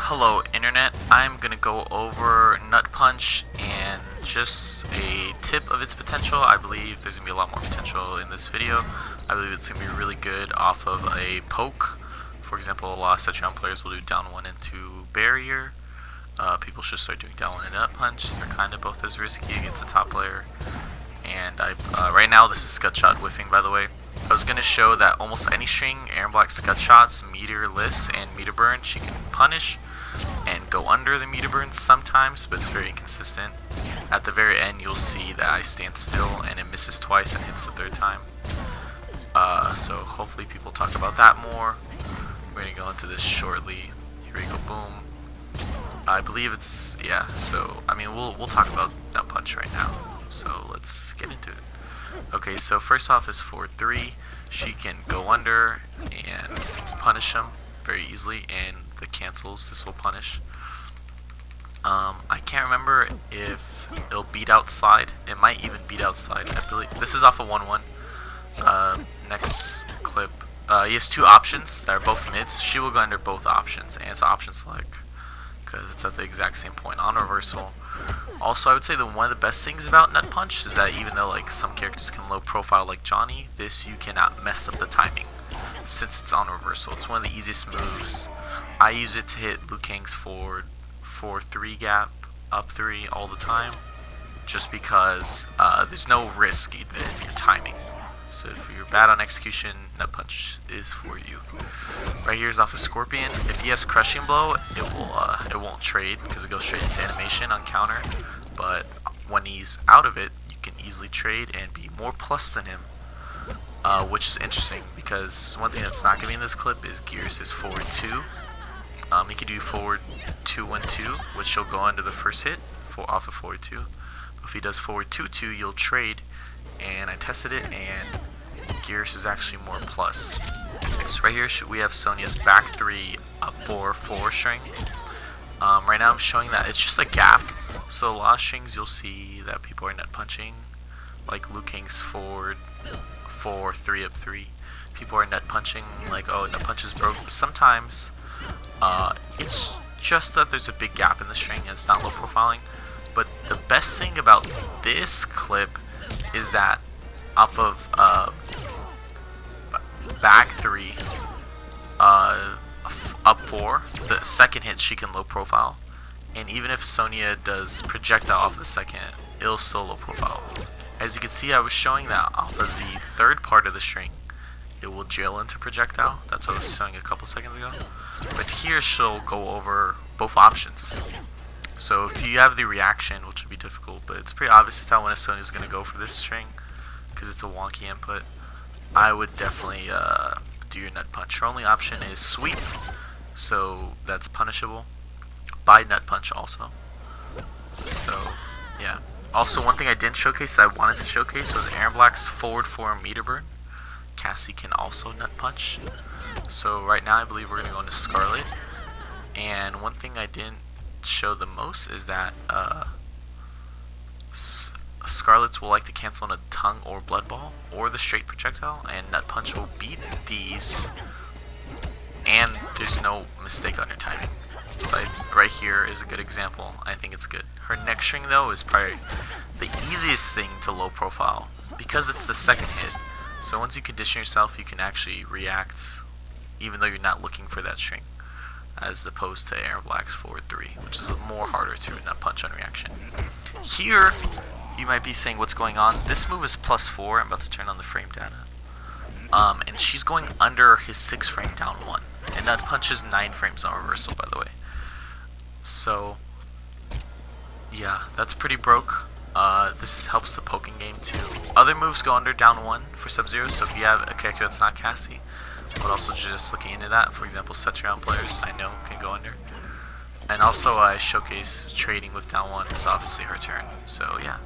Hello Internet, I'm going to go over Nut Punch and just a tip of its potential. I believe there's going to be a lot more potential in this video. I believe it's going to be really good off of a poke. For example, a lot of Setron players will do down one into barrier. People should start doing down one into Nut Punch. They're kind of both as risky against a top player. And right now this is Scud Shot whiffing, by the way. I was going to show that almost any string, Aaron Black Scud Shots, meter lists, and meter burn, she can punish and go under the meter burn sometimes, but it's very inconsistent. At the very end, you'll see that I stand still and it misses twice and hits the third time. So hopefully people talk about that more. We're going to go into this shortly. Here we go, boom. I believe it's, yeah, so, I mean, we'll talk about Nut Punch right now. So let's get into it. Okay, so first off is 4-3. She can go under and punish him very easily, and the cancels this will punish. I can't remember if it'll beat outside. It might even beat outside. I believe this is off of 1-1. Next clip. He has two options that are both mids. She will go under both options, and it's option select because it's at the exact same point on reversal. Also, I would say that one of the best things about Nut Punch is that even though like some characters can low profile like Johnny, this you cannot mess up the timing since it's on reversal. It's one of the easiest moves. I use it to hit Liu Kang's forward 4-3 gap, up 3 all the time, just because there's no risk in your timing. So if you're bad on execution, Nut Punch is for you. Right here is off of Scorpion. If he has Crushing Blow, it won't trade because it goes straight into animation on counter. But when he's out of it, you can easily trade and be more plus than him, which is interesting because one thing that's not going to be in this clip is Gears is forward 2. He can do forward 2-1-2, which will go under the first hit off of forward 2. If he does forward 2-2, you'll trade. And I tested it, and Gears is actually more plus. So right here we have Sonya's back 3 up 4-4 string. Right now I'm showing that it's just a gap. So a lot of strings you'll see that people are nut punching, like Liu Kang's forward 4-3 up 3. People are nut punching like, oh, nut punch is broke. But sometimes it's just that there's a big gap in the string and it's not low profiling. But the best thing about this clip is that off of back 3 up 4, the second hit she can low profile, and even if Sonya does projectile off the second, it'll still low profile. As you can see, I was showing that off of the third part of the string it will jail into projectile. That's what I was showing a couple seconds ago. But here she'll go over both options. So if you have the reaction, which would be difficult, but it's pretty obvious to tell when a Sonya is going to go for this string because it's a wonky input, I would definitely do your Nut Punch. Her only option is sweep, so that's punishable by Nut Punch also. So yeah. Also, one thing I didn't showcase that I wanted to showcase was Aaron Black's forward 4 meter burn. Cassie can also Nut Punch. So right now I believe we're going to go into Scarlet. And one thing I didn't show the most is that Scarlets will like to cancel on a tongue or blood ball or the straight projectile, and Nut Punch will beat these, and there's no mistake on your timing. So right here is a good example. I think it's good. Her next string though is probably the easiest thing to low profile because it's the second hit. So once you condition yourself, you can actually react even though you're not looking for that string, as opposed to Aaron Black's forward 3, which is more harder to Nut Punch on reaction. Here, you might be saying, what's going on? This move is +4. I'm about to turn on the frame data. And she's going under his 6 frame down 1. And Nut Punch is 9 frames on reversal, by the way. So, yeah, that's pretty broke. This helps the poking game too. Other moves go under down 1 for Sub-Zero, so if you have a character that's not Cassie, but also just looking into that, for example, Setron players I know can go under. And also I showcase trading with down 1 is obviously her turn. So yeah.